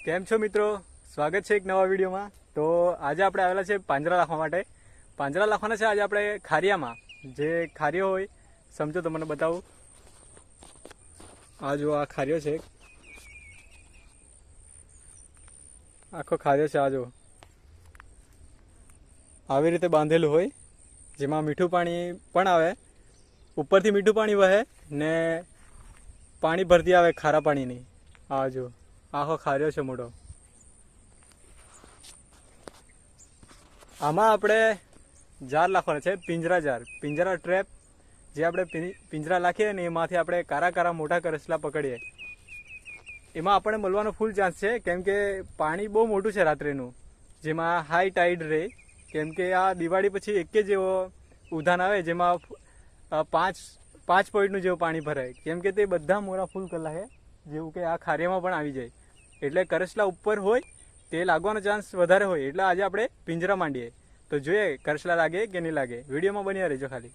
કેમ છો મિત્રો, સ્વાગત છે એક નવા વિડીયોમાં। તો આજે આપણે આવેલા છે પાંજરા રાખવા માટે। પાંજરા રાખવાના છે આજે આપણે ખારિયામાં। જે ખારિયો હોય સમજો તો મને બતાવું। આ જો આ ખારિયો છે, આખો ખારિયો છે। આ જો આવી રીતે બાંધેલું હોય, જેમાં મીઠું પાણી પણ આવે, ઉપરથી મીઠું પાણી વહે ને પાણી ભરતી આવે ખારા પાણીની। આ જો આખો ખારિયો છે મોટો। આમાં આપણે જાર નાખવાના છે, પિંજરા જાર, પિંજરા ટ્રેપ। જે આપણે પિંજરા નાખીએ ને એમાંથી આપણે કારા કારા મોટા કરસલા પકડીએ, એમાં આપણને મળવાનો ફૂલ ચાન્સ છે। કેમ કે પાણી બહુ મોટું છે રાત્રેનું, જેમાં હાઈ ટાઈડ રહે। કેમ કે આ દિવાળી પછી એક જ એવો ઉધાન આવે જેમાં 5 પોઈન્ટનું જેવું પાણી ભરાય। કેમ કે તે બધા મોરા ફૂલ કલા છે, જેવું કે આ ખારિયામાં પણ આવી જાય। એટલે કરસલા ઉપર હોય તે લાગવાનો ચાન્સ વધારે હોય। એટલે આજે આપણે પિંજરા માંડીએ, તો જોઈએ કરસલા લાગે કે નહીં લાગે। વિડીયોમાં બન્યા રહેજો ખાલી।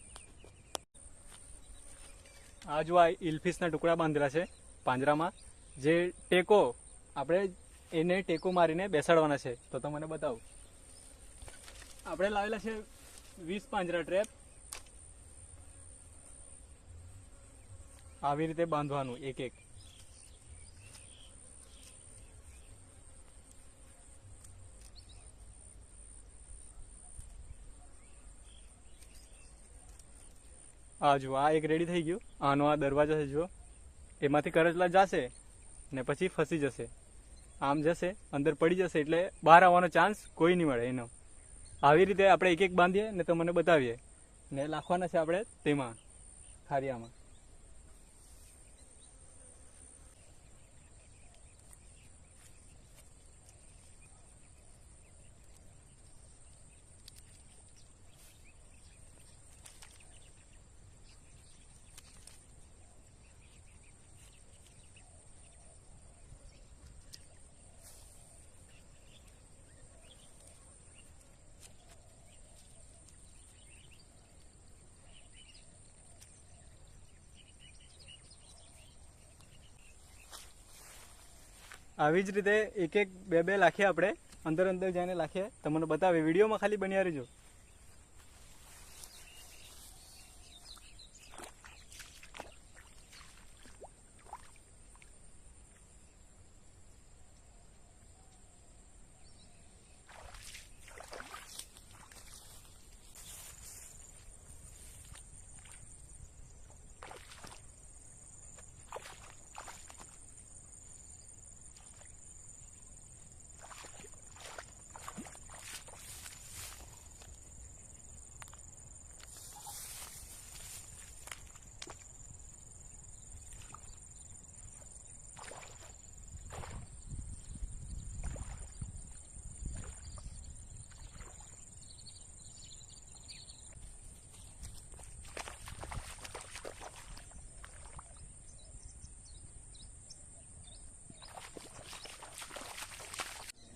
આ જો આ ઇલફિશના ટુકડા બાંધેલા છે પાંજરામાં, જે ટેકો આપણે એને ટેકો મારીને બેસાડવાના છે। તો તમને બતાવું, આપણે લાવેલા છે 20 પાંજરા ટ્રેપ। આવી રીતે બાંધવાનું એક એક। આ જુઓ આ એક રેડી થઈ ગયું। આનો આ દરવાજો છે, જુઓ એમાંથી કરચલા જશે ને પછી ફસી જશે, આમ જશે અંદર પડી જશે, એટલે બહાર આવવાનો ચાન્સ કોઈ નહીં મળે એનો। આવી રીતે આપણે એક એક બાંધીએ ને તો મને બતાવીએ ને નાખવાના છે આપણે તેમાં ખારિયામાં। આવી જ રીતે એક એક બે બે લાખીએ આપણે, અંદર અંદર જઈને લાખીએ, તમને બતાવે। વિડીયોમાં ખાલી બન્યા રહેજો।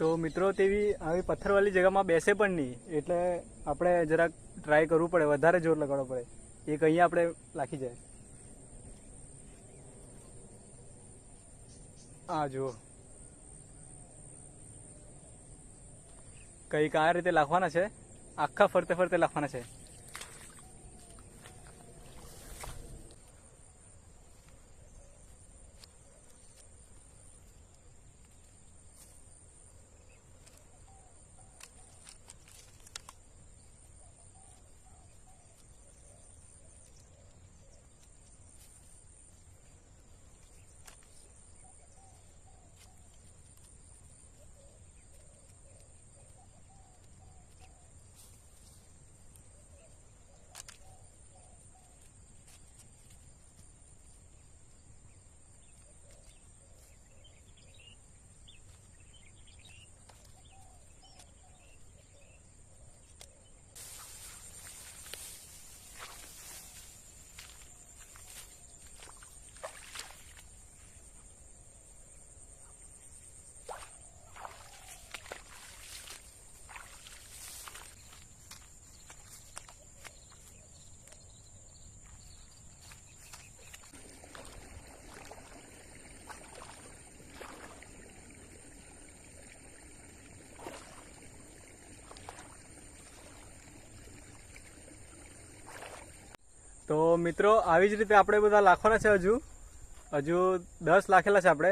તો મિત્રો તેવી આવી પથ્થરવાળી જગ્યામાં બેસે પણ નહીં, એટલે આપણે જરાક ટ્રાય કરવું પડે, વધારે જોર લગાડવો પડે, એક અહીંયા આપણે લાખી જાય। આ જુઓ કંઈક આ રીતે લાખવાના છે, આખા ફરતે ફરતે લાખવાના છે। તો મિત્રો આવી જ રીતે આપણે બધા લાખવાના છે. હજુ 10 લાખેલા છે આપણે,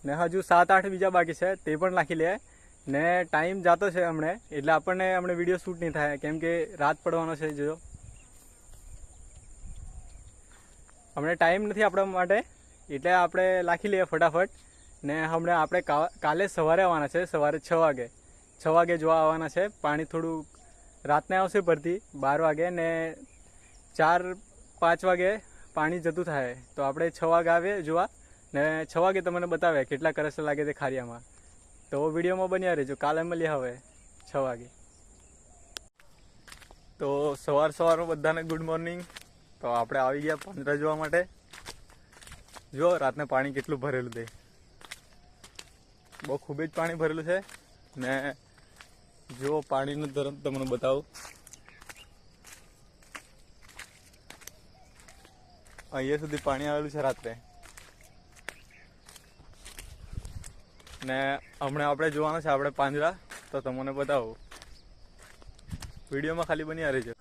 ને હજુ 7-8 બીજા બાકી છે, તે પણ લાખી લે. ને ટાઈમ જાતો છે હમણે, એટલે આપણને વિડીયો શૂટ નહીં થાય, કેમ કે રાત પડવાનો છે. જો હમણાં ટાઈમ નથી આપણા માટે, એટલે આપણે લાખી લઈએ ફટાફટ. ને હમણાં આપણે કાલે સવારે આવવાના છે, સવારે 6 વાગે 6 વાગે જોવા આવવાના છે. પાણી થોડું રાતને આવશે પરથી 12 વાગે, ને 4-5 વાગે પાણી જતું થાય. તો આપણે 6 વાગે આવીએ જોવા, ને 6 વાગે તમને બતાવે કેટલા કરસ લાગે તે ખારિયામાં. તો વિડીયોમાં બન્યા રહેજો. કાલે મળીએ હવે 6 વાગે. તો સવારમાં બધાને ગુડ મોર્નિંગ. તો આપણે આવી ગયા પાંજરા જોવા માટે. જો રાતને પાણી કેટલું ભરેલું છે, બહુ ખૂબ જ પાણી ભરેલું છે. ને જો પાણીનું ધરમ તમને બતાવું, અહીંયા સુધી પાણી આવેલું છે રાત્રે. ને હમણાં આપણે જોવાના છે આપણે પાંજરા, તો તમને બતાવું. વિડીયોમાં ખાલી બન્યા રહેજો.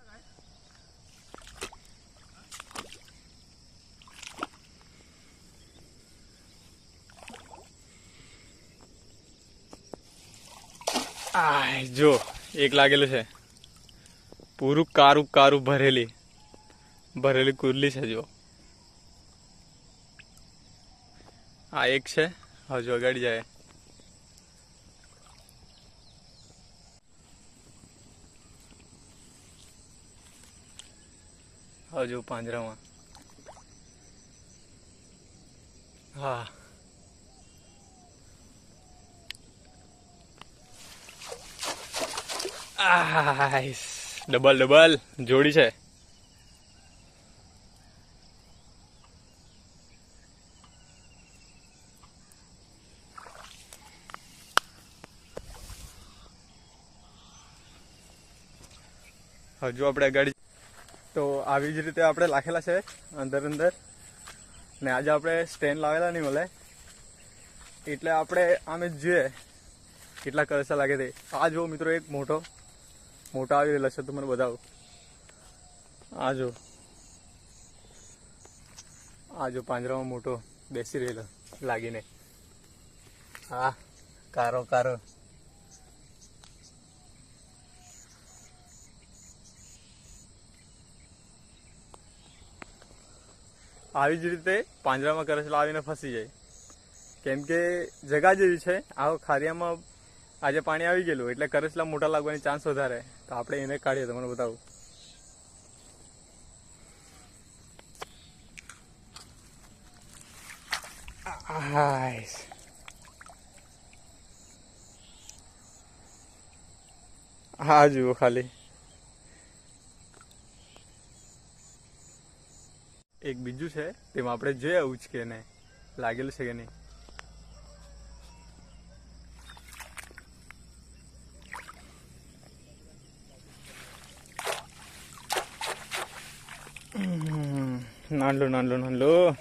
જો એક લાગેલું છે, પૂરું કારું ભરેલી કુરલી છે. જો આ એક છે, હજુ અગાડી જાય. હજુ પાંજરામાં. હા, ડબલ જોડી છે. હજુ આપણે ગાડી. તો આવી જ રીતે આપણે લાખેલા છે અંદર. ને આજે આપણે સ્ટેન્ડ લાવેલા નહીં મળે, એટલે આપણે આમે જોઈએ કેટલા કરસા લાગે તે. આ જો મિત્રો એક મોટો આવી રહેલો છે, તો મને બતાવું. આ જો પાંજરામાં મોટો બેસી રહેલો લાગીને. હા, કારો આવી જ રીતે પાંજરામાં કરસલા આવીને ફસી જાય, કેમ કે જગા જેવી છે. આ ખારિયામાં આજે પાણી આવી ગયેલું, એટલે કરસલા મોટા લાગવાની ચાન્સ વધારે. તો આપણે એને કાઢીએ, તમને બતાવું. હા જુઓ ખાલી. એક બીજું છે, તેમાં આપણે જોયા ઉચકે ને લાગેલું છે કે નહીં. નાનલું.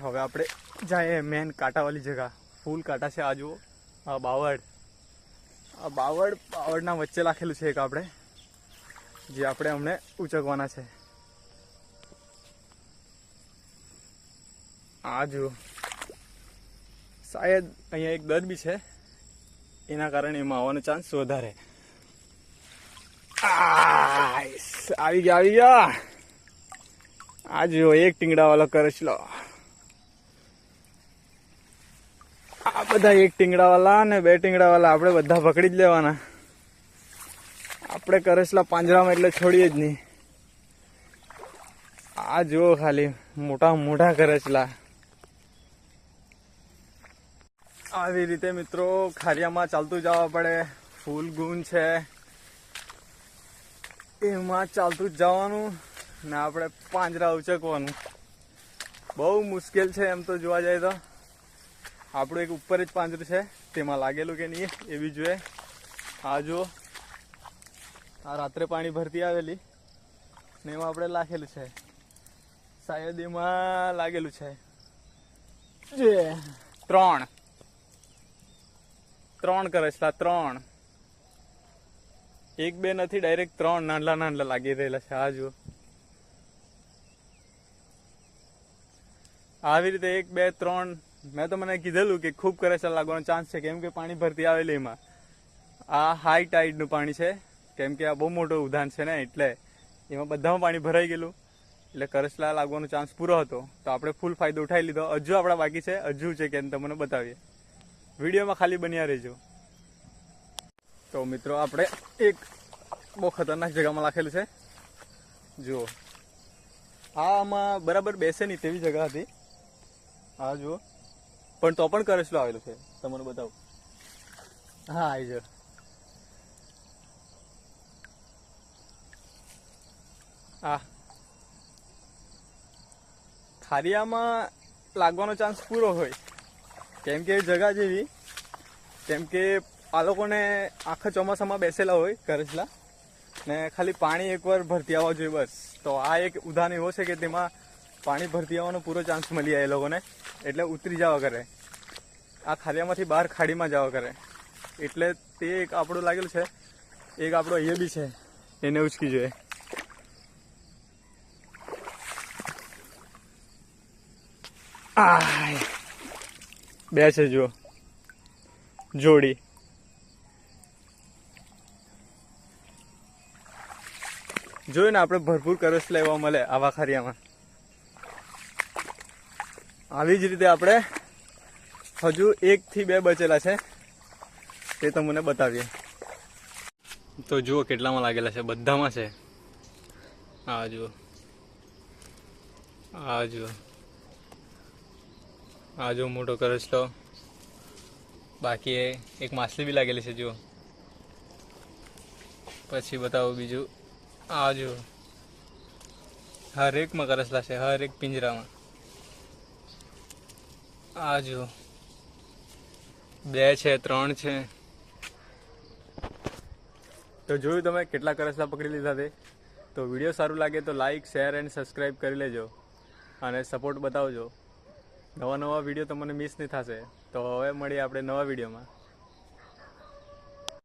હવે આપણે જાય મેન કાંટાવાળી જગા. ફૂલ કાંટા છે. આ જુઓ, આ બાવળના વચ્ચે લાખેલું છે એક આપણે, જે આપણે અમને ઉચકવાના છે. આ જુઓ, શાયદ અહીંયા એક દર બી છે, એના કારણે એમાં આવવાનો ચાન્સ વધારે. આવી ગયા. આ જુઓ એક ટીંગડા વાળો કરસલો. આ બધા એક ટીંગડા વાળા ને 2 ટીંગડા વાળા આપણે બધા પકડી જ લેવાના. આપણે કરસલા પાંજરામાં એટલે છોડીએ જ નહીં. આ જુઓ ખાલી મોટા કરસલા. આવી રીતે મિત્રો ખારિયામાં ચાલતું જવા પડે. ફૂલ ગુણ છે, એમાં ચાલતું જ જવાનું ને આપણે પાંજરા ઉચકવાનું. બહુ મુશ્કેલ છે એમ તો જોવા જાય તો. આપણું એક ઉપર જ પાંજરું છે, તેમાં લાગેલું કે નહીં એ બી જોઈએ. આ જો આ રાત્રે પાણી ભરતી આવેલી ને એમાં આપણે લાખેલું છે, શાયદ એમાં લાગેલું છે. જે 3 કરસલા 3. એક બે નથી, ડાયરેક્ટ 3 નાનલા નાનલા લાગી રહેલા છે. આ જુઓ, આવી રીતે 1 2 3. મેં તો મને કીધેલું કે ખૂબ કરસલા લાગવાનો ચાન્સ છે, કેમ કે પાણી ભરતી આવેલી એમાં. આ હાઈ ટાઈડનું પાણી છે, કેમ કે આ બહુ મોટું ઉધાન છે ને, એટલે એમાં બધામાં પાણી ભરાઈ ગયેલું, એટલે કરસલા લાગવાનો ચાન્સ પૂરો હતો. તો આપણે ફૂલ ફાયદો ઉઠાવી લીધો. હજુ આપણા બાકી છે, હજુ છે કે તમને બતાવીએ. વિડીયોમાં ખાલી બન્યા રહેજો. તો મિત્રો આપણે એક બહુ ખતરનાક જગ્યામાં નાખેલું છે. જુઓ, આમાં બરાબર બેસે નહીં તેવી જગ્યા હતી. હા જુઓ, પણ તો પણ કરસલો આવેલું છે. તમને બતાવું. હા આવી જાઓ. હા, ખારિયામાં લાગવાનો ચાન્સ પૂરો હોય, કેમ કે જગા જેવી, કેમ કે આ લોકોને આખા ચોમાસામાં બેસેલા હોય કરસલા ને ખાલી પાણી એકવાર ભરતી આવવા જોઈએ બસ. તો આ એક ઉદાહરણ એવો છે કે તેમાં પાણી ભરતી આવવાનો પૂરો ચાન્સ મળી જાય એ લોકોને, એટલે ઉતરી જવા કરે. આ ખારિયામાંથી બહાર ખાડીમાં જવા કરે, એટલે તે એક આપણું લાગેલું છે. એક આપણો અહીંયા બી છે, એને ઉચકી જોઈએ. બે છે જુઓ, જોડી. જોયું ને, આપણે ભરપૂર કરસલા એવા મળે આવા ખારિયામાં. આવી જ રીતે આપણે હજુ 1 થી 2 બચેલા છે, તે તમને બતાવીએ. તો જુઓ કેટલામાં લાગેલા છે, બધામાં છે. આ જુઓ, આ જુઓ, આ જો મોટો કરસલો. બાકી એક માછલી બી લાગેલી છે જુઓ. પછી બતાવો બીજું. આ જુઓ, હર એકમાં કરસલા છે, હર એક પિંજરામાં. આ જુઓ, 2 છે, 3 છે. તો જોયું તમે કેટલા કરસલા પકડી લીધા તે. તો વિડીયો સારું લાગે તો લાઇક, શેર એન્ડ સબસ્ક્રાઈબ કરી લેજો અને સપોર્ટ બતાવજો. નવા વિડીયો તમને મિસ નહીં થશે. તો હવે મળીએ આપણે નવા વિડીયોમાં.